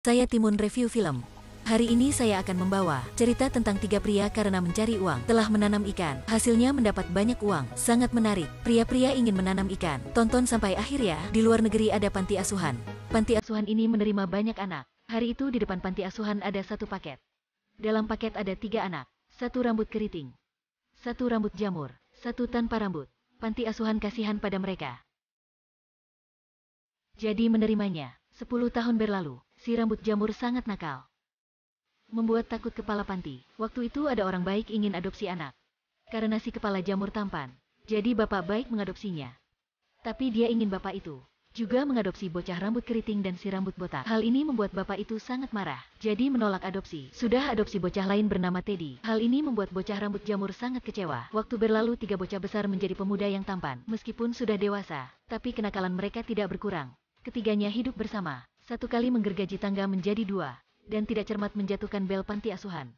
Saya Timun Review Film. Hari ini saya akan membawa cerita tentang 3 pria karena mencari uang telah menanam ikan. Hasilnya mendapat banyak uang. Sangat menarik. Pria-pria ingin menanam ikan. Tonton sampai akhir ya. Di luar negeri ada panti asuhan. Panti asuhan ini menerima banyak anak. Hari itu di depan panti asuhan ada 1 paket. Dalam paket ada 3 anak. 1 rambut keriting, 1 rambut jamur, 1 tanpa rambut. Panti asuhan kasihan pada mereka. Jadi menerimanya. 10 tahun berlalu. Si rambut jamur sangat nakal. Membuat takut kepala panti. Waktu itu ada orang baik ingin adopsi anak. Karena si kepala jamur tampan, jadi bapak baik mengadopsinya. Tapi dia ingin bapak itu juga mengadopsi bocah rambut keriting dan si rambut botak. Hal ini membuat bapak itu sangat marah, jadi menolak adopsi. Sudah adopsi bocah lain bernama Teddy. Hal ini membuat bocah rambut jamur sangat kecewa. Waktu berlalu 3 bocah besar menjadi pemuda yang tampan. Meskipun sudah dewasa, tapi kenakalan mereka tidak berkurang. Ketiganya hidup bersama. 1 kali menggergaji tangga menjadi 2. Dan tidak cermat menjatuhkan bel panti asuhan.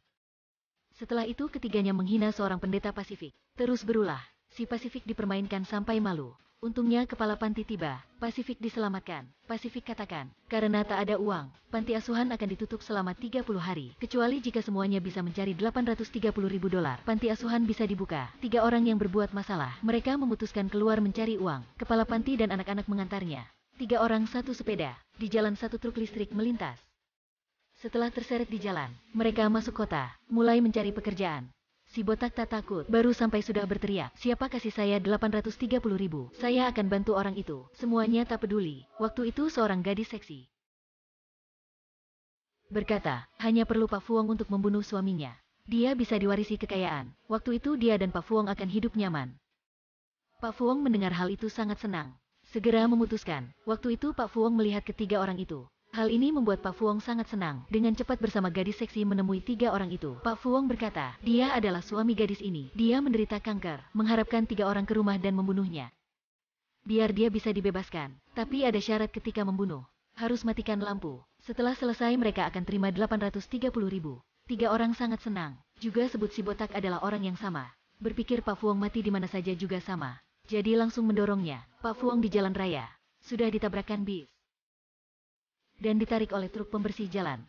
Setelah itu ketiganya menghina seorang pendeta Pasifik. Terus berulah, si Pasifik dipermainkan sampai malu. Untungnya kepala panti tiba, Pasifik diselamatkan. Pasifik katakan, karena tak ada uang, panti asuhan akan ditutup selama 30 hari. Kecuali jika semuanya bisa mencari $830.000, panti asuhan bisa dibuka. 3 orang yang berbuat masalah, mereka memutuskan keluar mencari uang. Kepala panti dan anak-anak mengantarnya. 3 orang 1 sepeda, di jalan 1 truk listrik melintas. Setelah terseret di jalan, mereka masuk kota, mulai mencari pekerjaan. Si botak tak takut, baru sampai sudah berteriak, siapa kasih saya $830.000, saya akan bantu orang itu. Semuanya tak peduli. Waktu itu seorang gadis seksi berkata, hanya perlu Pak Fuong untuk membunuh suaminya. Dia bisa diwarisi kekayaan. Waktu itu dia dan Pak Fuong akan hidup nyaman. Pak Fuong mendengar hal itu sangat senang. Segera memutuskan. Waktu itu Pak Fuong melihat ketiga orang itu. Hal ini membuat Pak Fuong sangat senang. Dengan cepat bersama gadis seksi menemui 3 orang itu. Pak Fuong berkata, dia adalah suami gadis ini. Dia menderita kanker, mengharapkan 3 orang ke rumah dan membunuhnya. Biar dia bisa dibebaskan. Tapi ada syarat ketika membunuh. Harus matikan lampu. Setelah selesai mereka akan terima $830.000. 3 orang sangat senang. Juga sebut si botak adalah orang yang sama. Berpikir Pak Fuong mati di mana saja juga sama. Jadi langsung mendorongnya. Pak Fuong di jalan raya. Sudah ditabrakkan bis dan ditarik oleh truk pembersih jalan.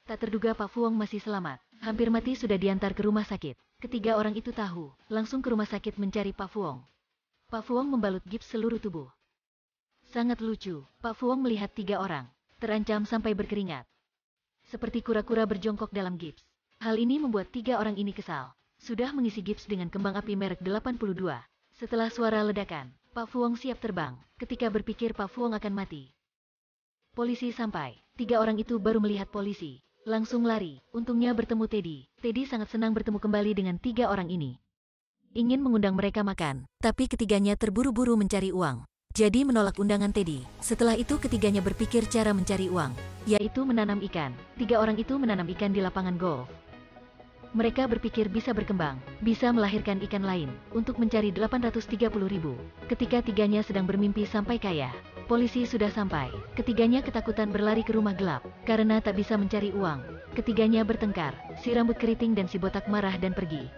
Tak terduga Pak Fuong masih selamat. Hampir mati sudah diantar ke rumah sakit. Ketiga orang itu tahu, langsung ke rumah sakit mencari Pak Fuong. Pak Fuong membalut gips seluruh tubuh. Sangat lucu, Pak Fuong melihat 3 orang, terancam sampai berkeringat. Seperti kura-kura berjongkok dalam gips. Hal ini membuat 3 orang ini kesal. Sudah mengisi gips dengan kembang api merek 82. Setelah suara ledakan, Pak Fuong siap terbang. Ketika berpikir Pak Fuong akan mati, polisi sampai. 3 orang itu baru melihat polisi. Langsung lari. Untungnya bertemu Teddy. Teddy sangat senang bertemu kembali dengan 3 orang ini. Ingin mengundang mereka makan. Tapi ketiganya terburu-buru mencari uang. Jadi menolak undangan Teddy. Setelah itu ketiganya berpikir cara mencari uang. Yaitu menanam ikan. 3 orang itu menanam ikan di lapangan golf. Mereka berpikir bisa berkembang. Bisa melahirkan ikan lain. Untuk mencari $830.000. Ketika tiganya sedang bermimpi sampai kaya, polisi sudah sampai. Ketiganya ketakutan berlari ke rumah gelap, karena tak bisa mencari uang. Ketiganya bertengkar, si rambut keriting dan si botak marah dan pergi.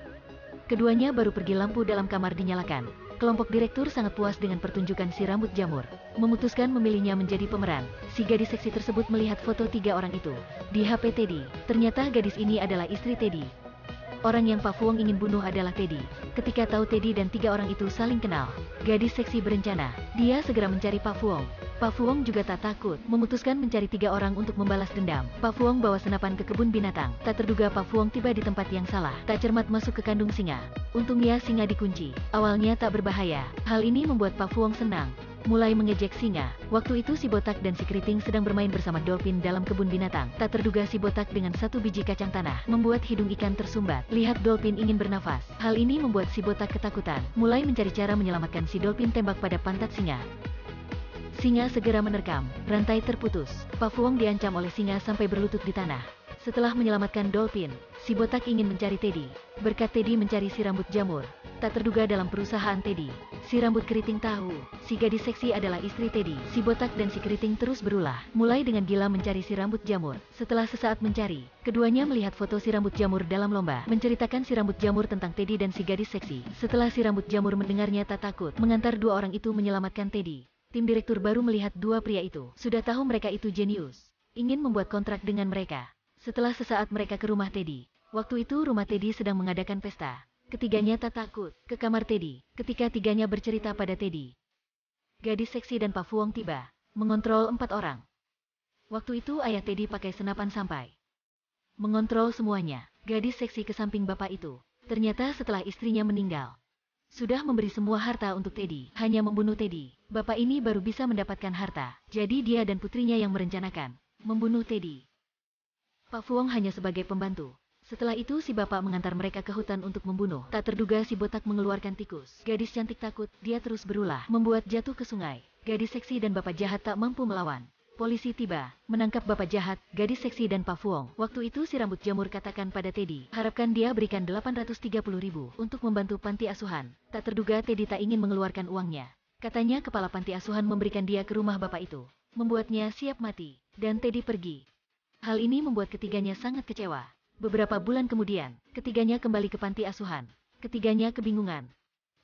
Keduanya baru pergi lampu dalam kamar dinyalakan. Kelompok direktur sangat puas dengan pertunjukan si rambut jamur. Memutuskan memilihnya menjadi pemeran. Si gadis seksi tersebut melihat foto 3 orang itu di HP Teddy. Ternyata gadis ini adalah istri Teddy. Orang yang Pak Fuong ingin bunuh adalah Teddy. Ketika tahu Teddy dan 3 orang itu saling kenal, gadis seksi berencana. Dia segera mencari Pak Fuong. Pak Fuong juga tak takut, memutuskan mencari 3 orang untuk membalas dendam. Pak Fuong bawa senapan ke kebun binatang. Tak terduga Pak Fuong tiba di tempat yang salah. Tak cermat masuk ke kandung singa. Untungnya singa dikunci. Awalnya tak berbahaya. Hal ini membuat Pak Fuong senang. Mulai mengejek singa. Waktu itu si botak dan si keriting sedang bermain bersama dolphin dalam kebun binatang. Tak terduga si botak dengan 1 biji kacang tanah membuat hidung ikan tersumbat. Lihat dolphin ingin bernafas. Hal ini membuat si botak ketakutan. Mulai mencari cara menyelamatkan si dolphin tembak pada pantat singa. Singa segera menerkam. Rantai terputus. Pak Fuong diancam oleh singa sampai berlutut di tanah. Setelah menyelamatkan dolphin, si botak ingin mencari Teddy. Berkat Teddy mencari si rambut jamur. Tak terduga dalam perusahaan Teddy, si rambut keriting tahu, si gadis seksi adalah istri Teddy. Si botak dan si keriting terus berulah, mulai dengan gila mencari si rambut jamur. Setelah sesaat mencari, keduanya melihat foto si rambut jamur dalam lomba, menceritakan si rambut jamur tentang Teddy dan si gadis seksi. Setelah si rambut jamur mendengarnya tak takut, mengantar 2 orang itu menyelamatkan Teddy. Tim direktur baru melihat 2 pria itu. Sudah tahu mereka itu jenius. ingin membuat kontrak dengan mereka. Setelah sesaat mereka ke rumah Teddy. Waktu itu rumah Teddy sedang mengadakan pesta. Ketiganya tak takut ke kamar Teddy. Ketika tiganya bercerita pada Teddy. Gadis seksi dan Pak Fuong tiba, mengontrol 4 orang. Waktu itu ayah Teddy pakai senapan sampai mengontrol semuanya. Gadis seksi ke samping bapak itu. Ternyata setelah istrinya meninggal, sudah memberi semua harta untuk Teddy, hanya membunuh Teddy. Bapak ini baru bisa mendapatkan harta. Jadi dia dan putrinya yang merencanakan membunuh Teddy. Pak Fuong hanya sebagai pembantu. Setelah itu si bapak mengantar mereka ke hutan untuk membunuh. Tak terduga si botak mengeluarkan tikus. Gadis cantik takut, dia terus berulah, membuat jatuh ke sungai. Gadis seksi dan bapak jahat tak mampu melawan. Polisi tiba, menangkap bapak jahat, gadis seksi dan Pak Fuong. Waktu itu si rambut jamur katakan pada Teddy, harapkan dia berikan 830.000 untuk membantu panti asuhan. Tak terduga Teddy tak ingin mengeluarkan uangnya. Katanya kepala panti asuhan memberikan dia ke rumah bapak itu, membuatnya siap mati, dan Teddy pergi. Hal ini membuat ketiganya sangat kecewa. Beberapa bulan kemudian, ketiganya kembali ke panti asuhan. Ketiganya kebingungan.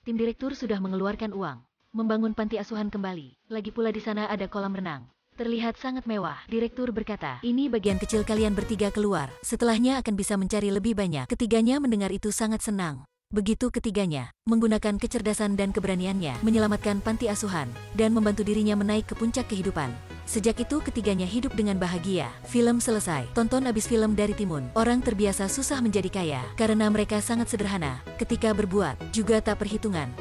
Tim direktur sudah mengeluarkan uang, membangun panti asuhan kembali. Lagi pula di sana ada kolam renang. Terlihat sangat mewah. Direktur berkata, ini bagian kecil kalian bertiga keluar. Setelahnya akan bisa mencari lebih banyak. Ketiganya mendengar itu sangat senang. Begitu ketiganya, menggunakan kecerdasan dan keberaniannya, menyelamatkan panti asuhan, dan membantu dirinya menaik ke puncak kehidupan. Sejak itu ketiganya hidup dengan bahagia. Film selesai. Tonton abis film dari Timun. Orang terbiasa susah menjadi kaya, karena mereka sangat sederhana. Ketika berbuat, juga tak perhitungan.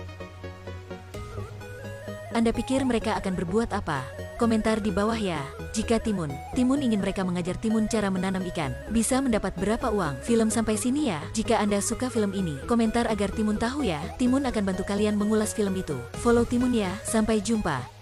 Anda pikir mereka akan berbuat apa? Komentar di bawah ya. Jika Timun ingin mereka mengajar Timun cara menanam ikan, bisa mendapat berapa uang? Film sampai sini ya. Jika Anda suka film ini, komentar agar Timun tahu ya. Timun akan bantu kalian mengulas film itu. Follow Timun ya. Sampai jumpa.